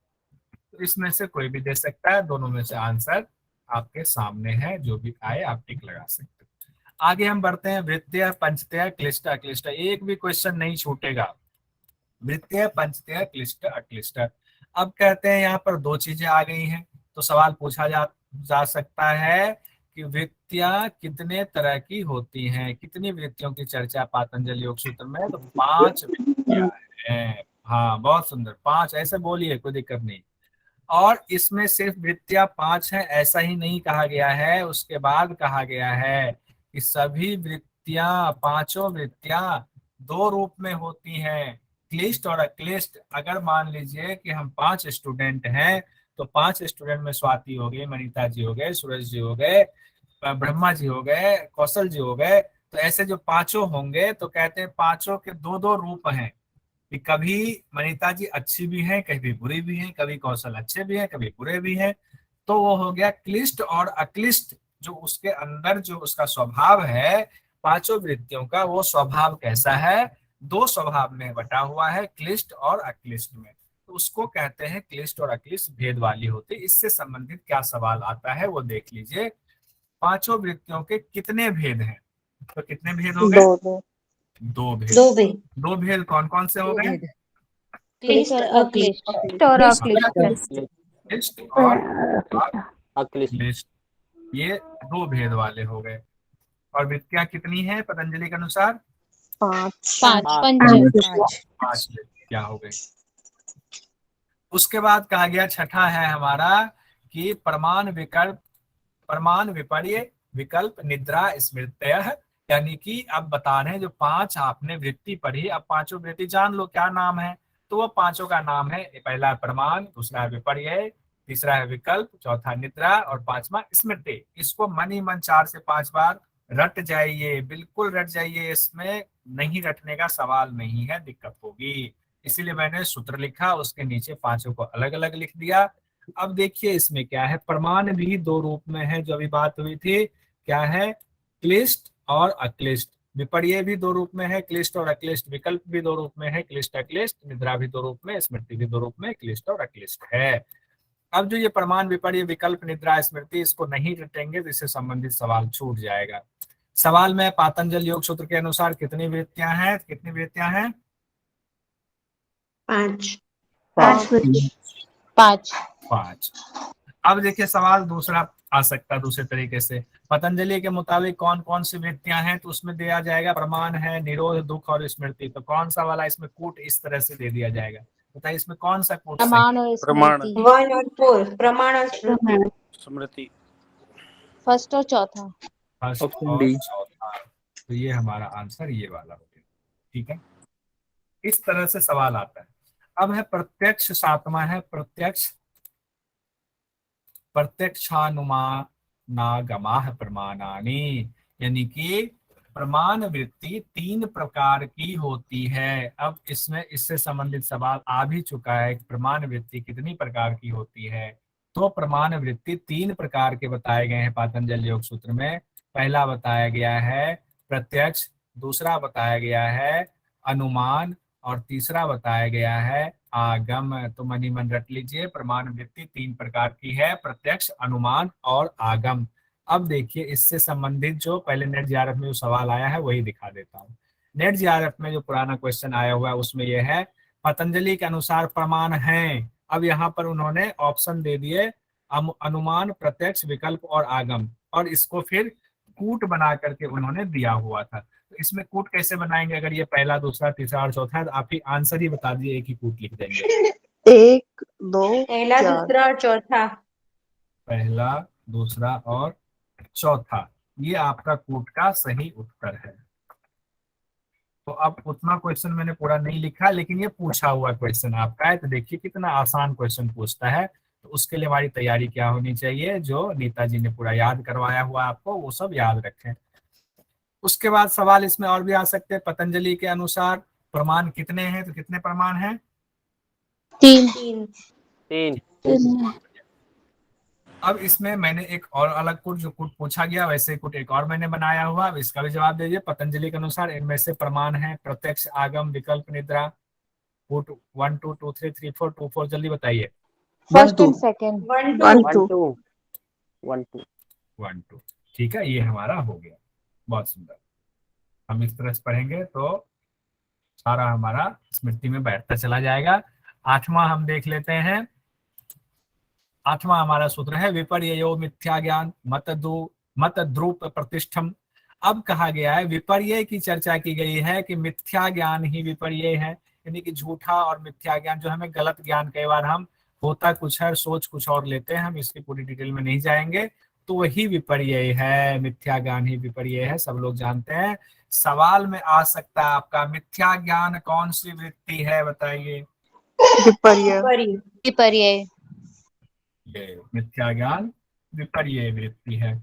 तो इसमें से कोई भी दे सकता है, दोनों में से आंसर आपके सामने है, जो भी आए आप टिक लगा सकते हैं। आगे हम बढ़ते हैं, वृत्तीय, पंचतय, क्लिष्ट, अक्लिष्ट। एक भी क्वेश्चन नहीं छूटेगा। वृत्तीय, पंचतय, क्लिष्ट, अक्लिष्ट। अब कहते हैं यहाँ पर दो चीजें आ गई हैं, तो सवाल पूछा जा सकता है कि वृत्तियां कितने तरह की होती हैं। कितनी वृत्तियों की चर्चा पातंजलि योग सूत्र में? तो 5 वृत्तियां हैं। हाँ, बहुत सुंदर, 5 ऐसे बोलिए, कोई दिक्कत नहीं। और इसमें सिर्फ वृत्तियां 5 हैं ऐसा ही नहीं कहा गया है, उसके बाद कहा गया है कि सभी वृत्तियां, पांचों वृत्तियां दो रूप में होती हैं, क्लिष्ट और अक्लिष्ट। अगर मान लीजिए कि हम 5 स्टूडेंट हैं, तो 5 स्टूडेंट में स्वाति हो गई, मनीता जी हो गए, सूरज जी हो गए, ब्रह्मा जी हो गए, कौशल जी हो गए, तो ऐसे जो पांचों होंगे तो कहते हैं पांचों के दो दो रूप हैं, कि कभी मनीता जी अच्छी भी हैं, कभी बुरी भी हैं, कभी कौशल अच्छे भी हैं, कभी बुरे भी हैं। तो वो हो गया क्लिष्ट और अक्लिष्ट, जो उसके अंदर जो उसका स्वभाव है पांचों वृत्तियों का, वो स्वभाव कैसा है, दो स्वभाव में बटा हुआ है, क्लिष्ट और अक्लिष्ट में। तो उसको कहते हैं क्लिष्ट और अक्लिष्ट भेद वाली होती। इससे संबंधित क्या सवाल आता है वो देख लीजिए। पांचों वृत्तियों के कितने भेद हैं? तो कितने भेद हो गए? दो दो दो भेद। दो भेद। दो भेद कौन कौन से हो दो गए? भेद। क्लिष्ट और अक्लिष्ट। और क्लिष्ट अक्लिष्ट। क्लिष्ट और अक्लिष्ट। क्लिष्ट, ये दो भेद वाले हो गए। और वृत्तियां कितनी है पतंजलि के अनुसार? 5 पांच वृत्तियां हो गई। उसके बाद कहा गया छठा है हमारा कि प्रमाण विकल्प, प्रमाण विपर्य विकल्प निद्रा स्मृतयः। यानी कि अब बता रहे हैं जो 5 आपने वृत्ति पढ़ी, अब पांचों वृत्ति जान लो क्या नाम है। तो वो पांचों का नाम है, पहला है प्रमाण, दूसरा है विपर्य, तीसरा है विकल्प, चौथा निद्रा और पांचवा स्मृति। इसको मन ही मन 4 से 5 बार रट जाइए, बिल्कुल रट जाइए, इसमें नहीं रटने का सवाल नहीं है, दिक्कत होगी। इसीलिए मैंने सूत्र लिखा, उसके नीचे पांचों को अलग अलग लिख दिया। अब देखिए इसमें क्या है, प्रमाण भी दो रूप में है, जो अभी बात हुई थी, क्या है, क्लिष्ट और अक्लिष्ट। विपर्य भी दो रूप में है, क्लिष्ट और अक्लिष्ट। विकल्प भी दो रूप में है, क्लिष्ट अक्लिष्ट। निद्रा भी दो रूप में, स्मृति भी दो रूप में, क्लिष्ट और अक्लिष्ट है। अब जो ये प्रमाण विपर्य विकल्प निद्रा स्मृति, इसको नहीं रटेंगे तो इससे संबंधित सवाल छूट जाएगा। सवाल में पातंजल योग सूत्र के अनुसार कितनी वृत्तियां हैं? कितनी वृत्तियां हैं? 5। 5। अब देखिए सवाल दूसरा आ सकता है दूसरे तरीके से। पतंजलि के मुताबिक कौन कौन सी वृत्तियां हैं? तो उसमें दिया जाएगा प्रमाण है, निरोध, दुख और स्मृति। तो कौन सा वाला इसमें कूट इस तरह से दे दिया जाएगा? बताइए इसमें कौन सा कूट सही? प्रमाण और प्रमाण। स्मृति। 1 और 4 प्रमाण और स्मृति। स्मृति। फर्स्ट और चौथा। फर्स्ट ऑप्शन और डी। चौथा। तो ये हमारा आंसर ये वाला हो गया। ठीक है, इस तरह से सवाल आता है। अब है प्रत्यक्ष, सातवां है प्रत्यक्ष। प्रत्यक्षानुमानागमाः प्रमाणानि, यानी कि प्रमाण वृत्ति 3 प्रकार की होती है। अब इसमें इससे संबंधित सवाल आ भी चुका है कि प्रमाण वृत्ति कितनी प्रकार की होती है। तो प्रमाण वृत्ति 3 प्रकार के बताए गए हैं पातंजल योग सूत्र में। पहला बताया गया है प्रत्यक्ष, दूसरा बताया गया है अनुमान, और तीसरा बताया गया है आगम। तो मनी मन रट लीजिए, प्रमाण वृत्ति 3 प्रकार की है, प्रत्यक्ष, अनुमान और आगम। अब देखिए इससे संबंधित जो पहले नेट जीआरएफ में जो सवाल आया है वही दिखा देता हूँ। नेट जीआरएफ में जो पुराना क्वेश्चन आया हुआ है उसमें यह है पतंजलि के अनुसार प्रमाण है। अब यहाँ पर उन्होंने ऑप्शन दे दिए अनुमान, प्रत्यक्ष, विकल्प और आगम, और इसको फिर कूट बना करके उन्होंने दिया हुआ था। तो इसमें कूट कैसे बनाएंगे? अगर ये पहला, दूसरा, तीसरा और चौथा है तो आप ही आंसर ही बता दिए, एक ही कूट लिख देंगे। 1 2 पहला, 4 दूसरा और चौथा। पहला, दूसरा और चौथा, ये आपका कूट का सही उत्तर है। तो अब उतना क्वेश्चन मैंने पूरा नहीं लिखा, लेकिन ये पूछा हुआ क्वेश्चन आपका है, तो देखिए कितना आसान क्वेश्चन पूछता है। तो उसके लिए हमारी तैयारी क्या होनी चाहिए? जो नेताजी ने पूरा याद करवाया हुआ आपको वो सब याद रखें। उसके बाद सवाल इसमें और भी आ सकते हैं। पतंजलि के अनुसार प्रमाण कितने हैं? तो कितने प्रमाण हैं? 3। अब इसमें मैंने एक और अलग कुट, जो कुट पूछा गया वैसे कुट एक और मैंने बनाया हुआ। अब इसका भी जवाब दीजिए। पतंजलि के अनुसार इनमें से प्रमाण है प्रत्यक्ष, आगम, विकल्प, निद्रा। कुट 1 2 2 3 3 4 2 4 जल्दी बताइए। First and second. 1 2 ठीक है, ये हमारा हो गया। बहुत सुंदर। हम इस तरह से पढ़ेंगे तो सारा हमारा स्मृति में बैठता चला जाएगा। 8वां हम देख लेते हैं। 8वां हमारा सूत्र है विपर्ययो मिथ्या ज्ञान मत द्रुप प्रतिष्ठम। अब कहा गया है, विपर्य की चर्चा की गई है कि मिथ्या ज्ञान ही विपर्य है, यानी कि झूठा और मिथ्या ज्ञान, जो हमें गलत ज्ञान, कई बार हम होता कुछ है सोच कुछ और लेते हैं, हम इसकी पूरी डिटेल में नहीं जाएंगे। तो वही विपर्य है, मिथ्या ज्ञान ही विपर्य है, सब लोग जानते हैं। सवाल में आ सकता है आपका, मिथ्या ज्ञान कौन सी वृत्ति है, बताइए। विपर्य। विपर्य। ये मिथ्या ज्ञान विपर्य वृत्ति है।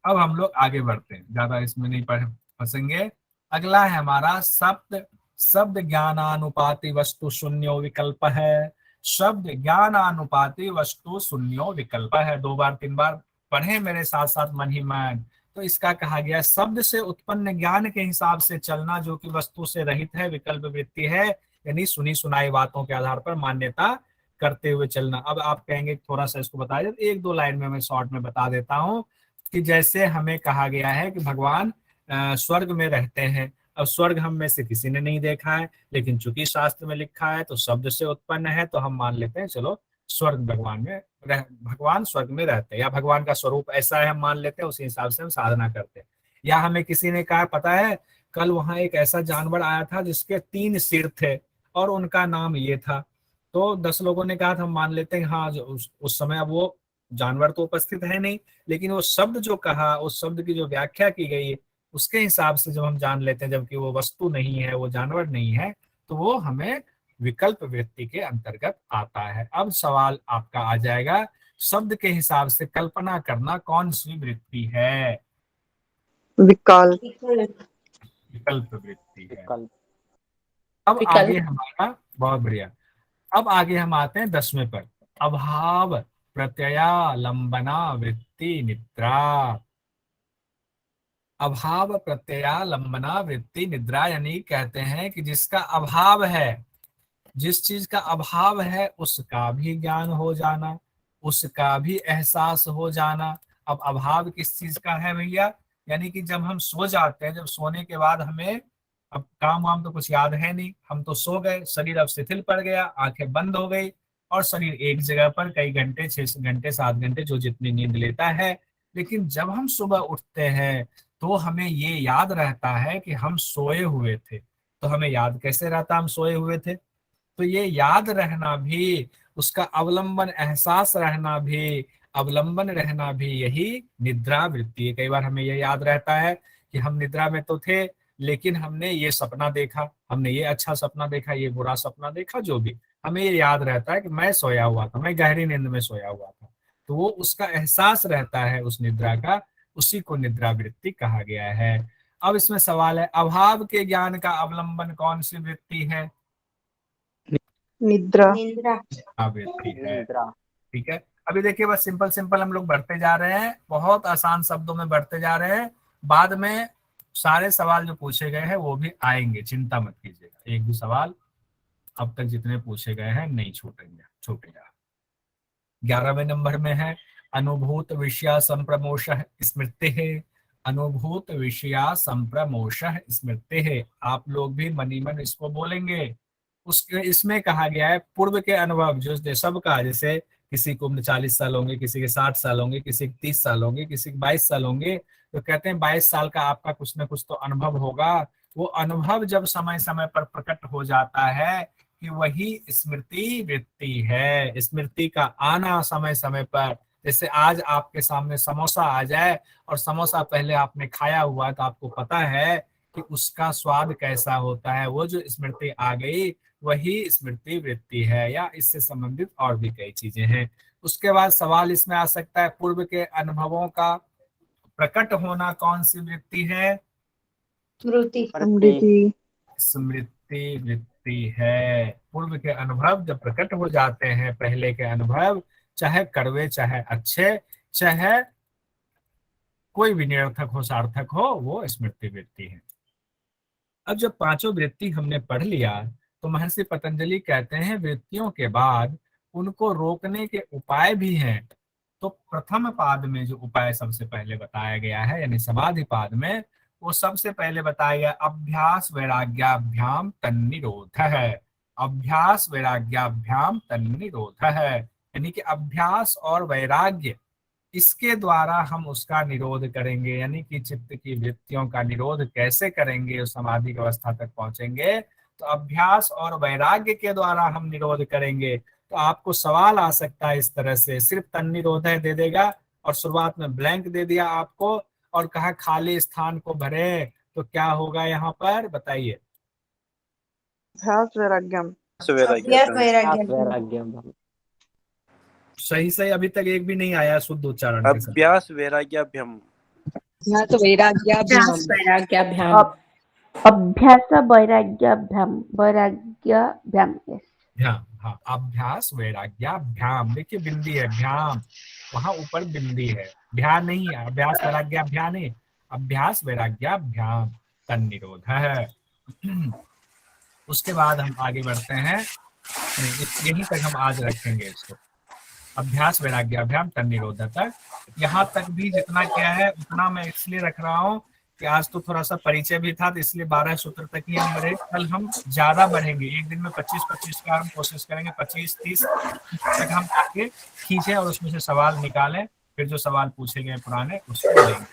अब हम लोग आगे बढ़ते हैं, ज्यादा इसमें नहीं पढ़ फंसेंगे। अगला है हमारा शब्द। शब्द ज्ञानानुपाति वस्तु शून्यो विकल्प है। शब्द ज्ञानानुपाति वस्तु शून्यो विकल्प है। 2 बार 3 बार पढ़े मेरे साथ साथ मन ही मन। तो इसका कहा गया शब्द से उत्पन्न ज्ञान के हिसाब से चलना, जो कि वस्तु से रहित है, विकल्प वृत्ति है, यानी सुनी सुनाई बातों के आधार पर मान्यता करते हुए चलना। अब आप कहेंगे थोड़ा सा इसको बताइए, 1-2 लाइन में मैं शॉर्ट में बता देता हूँ कि जैसे हमें कहा गया है कि भगवान स्वर्ग में रहते हैं। अब स्वर्ग हम में से किसी ने नहीं देखा है, लेकिन चूंकि शास्त्र में लिखा है तो शब्द से उत्पन्न है, तो हम मान लेते हैं चलो स्वर्ग भगवान स्वर्ग में रहते हैं, या भगवान का स्वरूप ऐसा है हम मान लेते हैं, उसी हिसाब से हम साधना करते हैं। या हमें किसी ने कहा पता है कल वहां एक ऐसा जानवर आया था जिसके 3 सिर थे और उनका नाम ये था, तो 10 लोगों ने कहा था, हम मान लेते हैं हाँ उस समय अब वो जानवर तो उपस्थित है नहीं, लेकिन वो शब्द जो कहा, उस शब्द की जो व्याख्या की गई, उसके हिसाब से जब हम जान लेते हैं, जबकि वो वस्तु नहीं है, वो जानवर नहीं है, तो वो हमें विकल्प वृत्ति के अंतर्गत आता है। अब सवाल आपका आ जाएगा, शब्द के हिसाब से कल्पना करना कौन सी वृत्ति है? विकल्प। विकल्प वृत्ति है। विकल्प। अब विकल्प। आगे हमारा, बहुत बढ़िया, अब आगे हम आते हैं 10वें पर। अभाव प्रत्ययालंबना वृत्ति निद्रा। अभाव प्रत्ययालंबना वृत्ति निद्रा, यानी कहते हैं कि जिसका अभाव है, जिस चीज का अभाव है उसका भी ज्ञान हो जाना, उसका भी एहसास हो जाना। अब अभाव किस चीज का है भैया? यानी कि जब हम सो जाते हैं, जब सोने के बाद हमें अब काम वाम तो कुछ याद है नहीं, हम तो सो गए, शरीर अब शिथिल पड़ गया, आंखें बंद हो गई और शरीर एक जगह पर कई घंटे, 6 घंटे 7 घंटे जो जितनी नींद लेता है। लेकिन जब हम सुबह उठते हैं तो हमें ये याद रहता है कि हम सोए हुए थे। तो हमें याद कैसे रहता हम सोए हुए थे? तो ये याद रहना भी, उसका अवलंबन एहसास रहना भी, अवलंबन रहना भी, यही निद्रा वृत्ति है। कई बार हमें ये याद रहता है कि हम निद्रा में तो थे, लेकिन हमने ये सपना देखा, हमने ये अच्छा सपना देखा, ये बुरा सपना देखा, जो भी हमें ये याद रहता है कि मैं सोया हुआ था, मैं गहरी नींद में सोया हुआ था। तो वो उसका एहसास रहता है उस निद्रा का, उसी को निद्रा वृत्ति कहा गया है। अब इसमें सवाल है, अभाव के ज्ञान का अवलंबन कौन सी वृत्ति है? निद्रा। वृत्ति है। निद्रा। ठीक है, अभी देखिए बस सिंपल सिंपल हम लोग बढ़ते जा रहे हैं, बहुत आसान शब्दों में बढ़ते जा रहे हैं। बाद में सारे सवाल जो पूछे गए हैं वो भी आएंगे, चिंता मत कीजिएगा, एक भी सवाल अब तक जितने पूछे गए हैं नहीं छूटेगा। 11वें नंबर में है अनुभूत विषया संप्रमोश स्मृति है। अनुभूत विषया संप्रमोश स्मृति है। आप लोग भी मनी मन इसको बोलेंगे। उसके इसमें कहा गया है पूर्व के अनुभव जो सबका, जैसे किसी को 40 साल होंगे, किसी के 60 साल होंगे, किसी के 30 साल होंगे, किसी के 22 साल होंगे, तो कहते हैं 22 साल का आपका कुछ ना कुछ तो अनुभव होगा। वो अनुभव जब समय समय पर प्रकट हो जाता है कि वही स्मृति वृत्ति है। स्मृति का आना समय समय पर, जैसे आज आपके सामने समोसा आ जाए और समोसा पहले आपने खाया हुआ है तो आपको पता है कि उसका स्वाद कैसा होता है, वो जो स्मृति आ गई वही स्मृति वृत्ति है। या इससे संबंधित और भी कई चीजें हैं। उसके बाद सवाल इसमें आ सकता है, पूर्व के अनुभवों का प्रकट होना कौन सी वृत्ति है? स्मृति। स्मृति वृत्ति है। पूर्व के अनुभव जब प्रकट हो जाते हैं, पहले के अनुभव, चाहे कड़वे चाहे अच्छे, चाहे कोई भी निरर्थक हो सार्थक हो, वो स्मृति वृत्ति है। अब जब पांचों वृत्ति हमने पढ़ लिया तो महर्षि पतंजलि कहते हैं वृत्तियों के बाद उनको रोकने के उपाय भी हैं। तो प्रथम पाद में जो उपाय सबसे पहले बताया गया है, यानी समाधि पाद में, वो सबसे पहले बताया गया अभ्यास वैराग्याभ्याम तन्निरोध है। अभ्यास वैराग्याभ्याम तन्निरोध है, यानी कि अभ्यास और वैराग्य, इसके द्वारा हम उसका निरोध करेंगे। यानी कि चित्त की वृत्तियों का निरोध कैसे करेंगे, उस समाधि की अवस्था तक पहुंचेंगे तो अभ्यास और वैराग्य के द्वारा हम निरोध करेंगे। तो आपको सवाल आ सकता है इस तरह से, सिर्फ तन निरोध है दे देगा और शुरुआत में ब्लैंक दे दिया आपको और कहा खाली स्थान को भरे, तो क्या होगा यहाँ पर बताइए? अभ्यास वैराग्यम। अभ्यास वैराग्यम। वैराग्यम। सही सही अभी तक एक भी नहीं आया शुद्ध उच्चारण के साथ। अभ्यास वैराग्याभ्याम। हाँ तो वैराग्याभ्याम। वैराग्याभ्याम। अभ्यास वैराग्याभ्याम, वैराग्याभ्याम, यस। ध्यान, हाँ, अभ्यास वैराग्याभ्याम। देखिए बिंदी है, भ्याम, वहां ऊपर बिंदी है, ध्यान नहीं है। अभ्यास वैराग्याभ्याम नहीं, अभ्यास वैराग्याभ्याम तन्निरोध है। उसके बाद हम आगे बढ़ते हैं, यहीं तक हम आज रखेंगे इसको, अभ्यास वैराग्याभ्याम तन्निरोध तक। यहाँ तक भी जितना क्या है उतना मैं इसलिए रख रहा हूँ कि आज तो थोड़ा सा परिचय भी था, तो इसलिए 12 सूत्र तक ही हम बढ़े। कल हम ज्यादा बढ़ेंगे, एक दिन में 25-25 का हम कोशिश करेंगे, 25-30 तक हम आगे खींचे और उसमें से सवाल निकालें, फिर जो सवाल पूछे गए पुराने उसको लेंगे।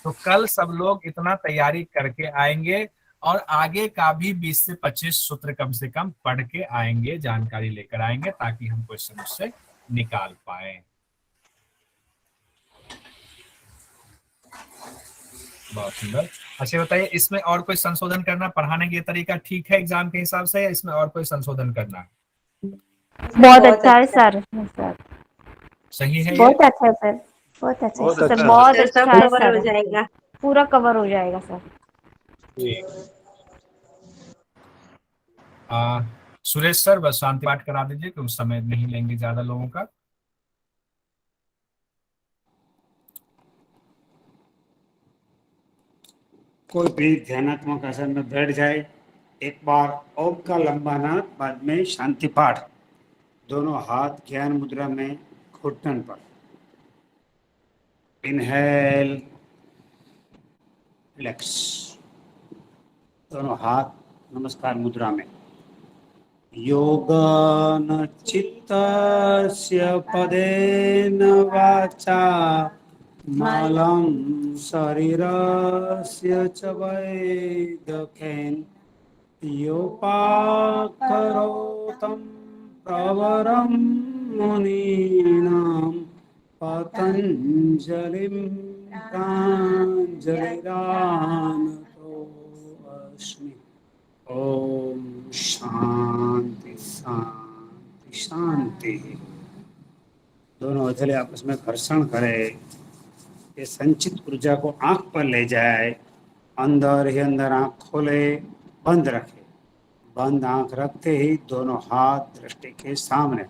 तो कल सब लोग इतना तैयारी करके आएंगे और आगे का भी 20 से 25 सूत्र कम से कम पढ़ के आएंगे, जानकारी लेकर आएंगे, ताकि हम क्वेश्चन उससे निकाल पाए। बहुत सुंदर। अच्छा बताइए, इसमें और कोई संशोधन करना, पढ़ाने के तरीका ठीक है एग्जाम के हिसाब से, या इसमें और कोई संशोधन करना है? बहुत अच्छा है सर। सर सही है ये? बहुत अच्छा है सर, बहुत अच्छा है सर, बहुत अच्छा सब है कवर हो सर, जाएगा। पूरा कवर हो जाएगा सर। ठीक। सुरेश सर बस शांति पाठ करा दीजिए, कि उस समय नहीं लेंगे ज्यादा लोगों का। कोई भी ध्यानात्मक आसन में बैठ जाए, एक बार ओम का लंबा नाद, बाद में शांति पाठ, दोनों हाथ ज्ञान मुद्रा में घुटन पर। इनहेल, रिलैक्स, दोनों हाथ नमस्कार मुद्रा में। योगन चित्तस्य पदेन वाचा मलं शरीरस्य च वैदकेन योपाकरोतं प्रवरं मुनीनां पतञ्जलिं प्राञ्जलिरानतोऽस्मि। ओम शांति शांति शांति। दोनों हथेली आपस में घर्षण करें, ये संचित ऊर्जा को आंख पर ले जाए। अंदर ही अंदर आंख खोले, बंद रखे, बंद आंख रखते ही दोनों हाथ दृष्टि के सामने,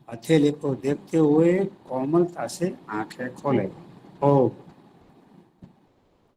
हथेली को देखते हुए कोमलता से आंखें खोले। ओम